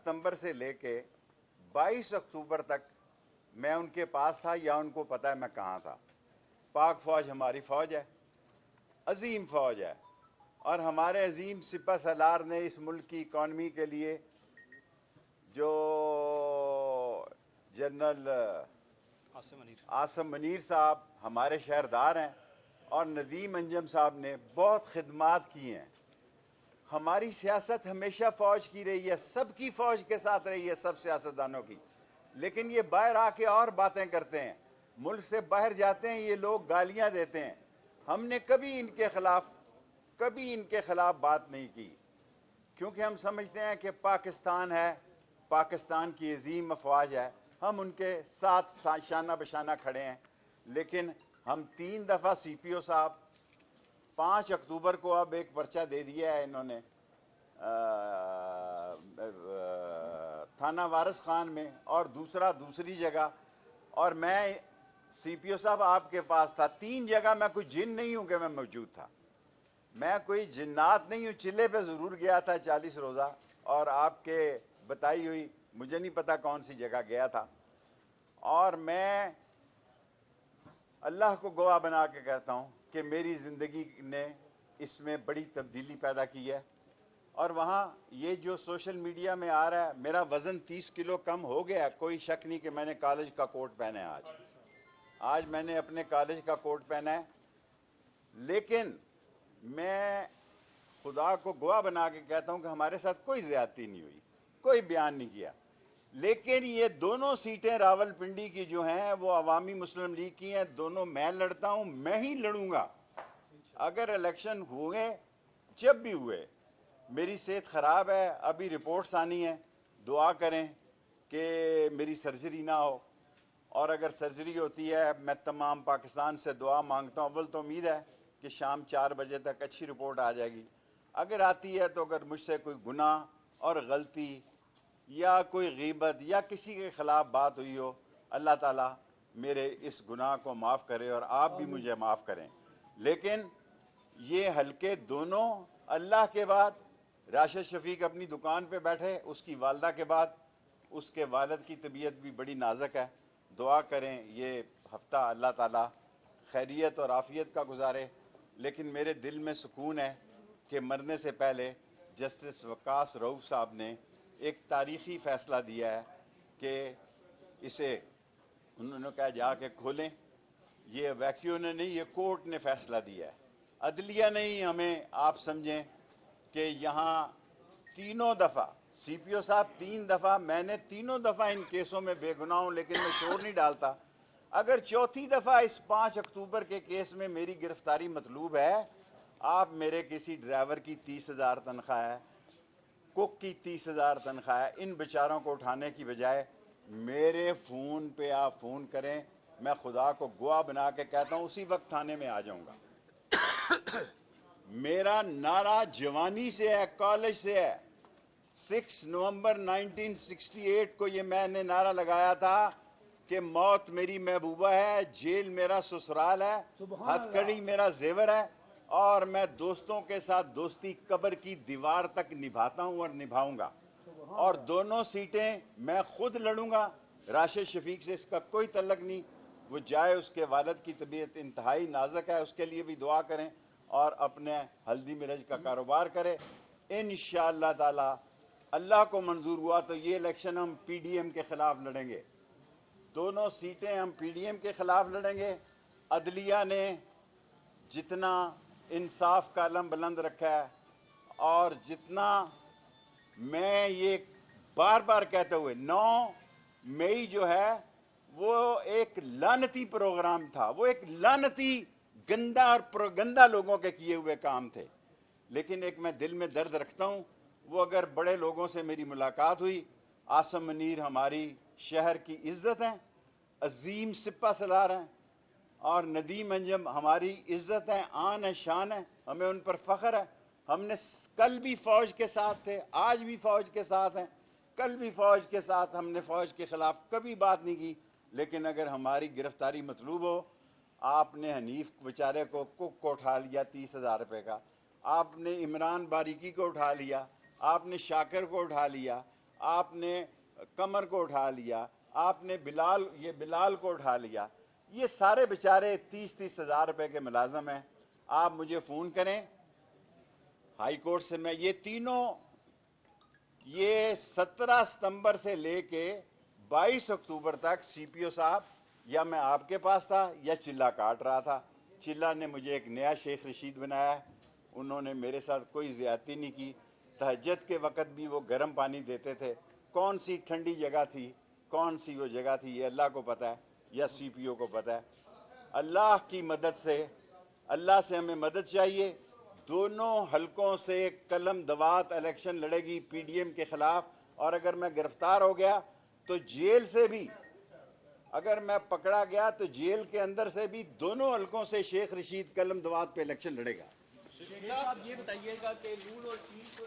ستمبر سے لے کے 22 اکتوبر تک میں ان کے پاس تھا یا ان کو پتا ہے میں کہاں تھا. پاک فوج ہماری فوج ہے, عظیم فوج ہے, اور ہمارے عظیم سپہ سالار نے اس ملک کی اکانومی کے لیے جو جنرل عاصم منیر صاحب ہمارے شہردار ہیں, اور ندیم انجم صاحب نے بہت خدمات کی ہیں. ہماری سیاست ہمیشہ فوج کی رہی ہے, سب کی فوج کے ساتھ رہی ہے, سب سیاستدانوں کی. لیکن یہ باہر آ کے اور باتیں کرتے ہیں, ملک سے باہر جاتے ہیں, یہ لوگ گالیاں دیتے ہیں. ہم نے کبھی ان کے خلاف بات نہیں کی, کیونکہ ہم سمجھتے ہیں کہ پاکستان ہے, پاکستان کی عظیم افواج ہے, ہم ان کے ساتھ شانہ بشانہ کھڑے ہیں. لیکن ہم 3 دفعہ سی پی او صاحب 5 اکتوبر کو اب ایک پرچہ دے دیا ہے انہوں نے تھانہ وارث خان میں, اور دوسرا دوسری جگہ, اور میں سی پی او صاحب آپ کے پاس تھا. 3 جگہ میں کوئی جن نہیں ہوں کہ میں موجود تھا, میں کوئی جنات نہیں ہوں. چلے پہ ضرور گیا تھا 40 روزہ, اور آپ کے بتائی ہوئی مجھے نہیں پتا کون سی جگہ گیا تھا. اور میں اللہ کو گواہ بنا کے کہتا ہوں کہ میری زندگی نے اس میں بڑی تبدیلی پیدا کی ہے. اور وہاں یہ جو سوشل میڈیا میں آ رہا ہے, میرا وزن 30 کلو کم ہو گیا, کوئی شک نہیں کہ میں نے کالج کا کوٹ پہنا ہے. آج میں نے اپنے کالج کا کوٹ پہنا ہے. لیکن میں خدا کو گواہ بنا کے کہتا ہوں کہ ہمارے ساتھ کوئی زیادتی نہیں ہوئی, کوئی بیان نہیں کیا. لیکن یہ دونوں سیٹیں راول پنڈی کی جو ہیں وہ عوامی مسلم لیگ کی ہیں, دونوں میں لڑتا ہوں, میں ہی لڑوں گا. اگر الیکشن ہوئے, جب بھی ہوئے, میری صحت خراب ہے, ابھی رپورٹس آنی ہے, دعا کریں کہ میری سرجری نہ ہو, اور اگر سرجری ہوتی ہے میں تمام پاکستان سے دعا مانگتا ہوں. اول تو امید ہے کہ شام 4 بجے تک اچھی رپورٹ آ جائے گی. اگر آتی ہے تو اگر مجھ سے کوئی گناہ اور غلطی یا کوئی غیبت یا کسی کے خلاف بات ہوئی ہو, اللہ تعالیٰ میرے اس گناہ کو معاف کرے, اور آپ بھی مجھے معاف کریں. لیکن یہ حلقے دونوں, اللہ کے بعد راشد شفیق اپنی دکان پہ بیٹھے, اس کی والدہ کے بعد اس کے والد کی طبیعت بھی بڑی نازک ہے. دعا کریں یہ ہفتہ اللہ تعالیٰ خیریت اور عافیت کا گزارے. لیکن میرے دل میں سکون ہے کہ مرنے سے پہلے جسٹس وقاص رؤوف صاحب نے ایک تاریخی فیصلہ دیا ہے کہ اسے انہوں نے کہا جا کے کھولیں. یہ ویکیو نے نہیں, یہ کورٹ نے فیصلہ دیا ہے, عدلیہ نہیں. ہمیں آپ سمجھیں کہ یہاں 3 دفعہ سی پی او صاحب 3 دفعہ, میں نے 3 دفعہ ان کیسوں میں بے گناہ ہوں, لیکن میں شور نہیں ڈالتا. اگر 4تھی دفعہ اس 5 اکتوبر کے کیس میں میری گرفتاری مطلوب ہے, آپ میرے کسی ڈرائیور کی 30,000 تنخواہ ہے, کک کی 30,000 تنخواہ ہے, ان بیچاروں کو اٹھانے کی بجائے میرے فون پہ آپ فون کریں. میں خدا کو گواہ بنا کے کہتا ہوں اسی وقت تھانے میں آ جاؤں گا. میرا نعرہ جوانی سے ہے, کالج سے ہے. 6 نومبر 1968 کو یہ میں نے نعرہ لگایا تھا کہ موت میری محبوبہ ہے, جیل میرا سسرال ہے, ہتھ کڑی میرا زیور ہے, اور میں دوستوں کے ساتھ دوستی قبر کی دیوار تک نبھاتا ہوں اور نبھاؤں گا. اور دونوں سیٹیں میں خود لڑوں گا. راشد شفیق سے اس کا کوئی تعلق نہیں, وہ جائے, اس کے والد کی طبیعت انتہائی نازک ہے, اس کے لیے بھی دعا کریں, اور اپنے ہلدی مرج کا کاروبار کرے. انشاءاللہ تعالی اللہ کو منظور ہوا تو یہ الیکشن ہم پی ڈی ایم کے خلاف لڑیں گے. دونوں سیٹیں ہم پی ڈی ایم کے خلاف لڑیں گے. عدلیہ نے جتنا انصاف کا علم بلند رکھا ہے, اور جتنا میں یہ بار بار کہتے ہوئے 9 مئی جو ہے وہ ایک لعنتی پروگرام تھا, وہ ایک لعنتی گندا اور پروگندا لوگوں کے کیے ہوئے کام تھے. لیکن ایک میں دل میں درد رکھتا ہوں, وہ اگر بڑے لوگوں سے میری ملاقات ہوئی, عاصم منیر ہماری شہر کی عزت ہیں, عظیم سپہ سالار ہیں, اور ندیم انجم ہماری عزت ہیں, آن ہے, شان ہے, ہمیں ان پر فخر ہے. ہم نے کل بھی فوج کے ساتھ تھے, آج بھی فوج کے ساتھ ہیں, کل بھی فوج کے ساتھ. ہم نے فوج کے خلاف کبھی بات نہیں کی. لیکن اگر ہماری گرفتاری مطلوب ہو, آپ نے حنیف بیچارے کو کک کو اٹھا لیا 30,000 روپے کا, آپ نے عمران باریکی کو اٹھا لیا, آپ نے شاکر کو اٹھا لیا, آپ نے قمر کو اٹھا لیا, آپ نے بلال کو اٹھا لیا. یہ سارے بیچارے 30-30 ہزار روپے کے ملازم ہیں. آپ مجھے فون کریں ہائی کورٹ سے, میں یہ تینوں, یہ 17 ستمبر سے لے کے 22 اکتوبر تک سی پی او صاحب یا میں آپ کے پاس تھا یا چلہ کاٹ رہا تھا. چلہ نے مجھے ایک نیا شیخ رشید بنایا ہے, انہوں نے میرے ساتھ کوئی زیادتی نہیں کی. تہجد کے وقت بھی وہ گرم پانی دیتے تھے. کون سی ٹھنڈی جگہ تھی, کون سی وہ جگہ تھی, یہ اللہ کو پتہ ہے یا سی پی او کو پتہ ہے. اللہ کی مدد سے, اللہ سے ہمیں مدد چاہیے. دونوں حلقوں سے قلم دوات الیکشن لڑے گی پی ڈی ایم کے خلاف, اور اگر میں گرفتار ہو گیا تو جیل سے بھی, اگر میں پکڑا گیا تو جیل کے اندر سے بھی دونوں حلقوں سے شیخ رشید قلم دوات پہ الیکشن لڑے گا. شیخ صاحب یہ بتائیے گا کہ نون اور چین کو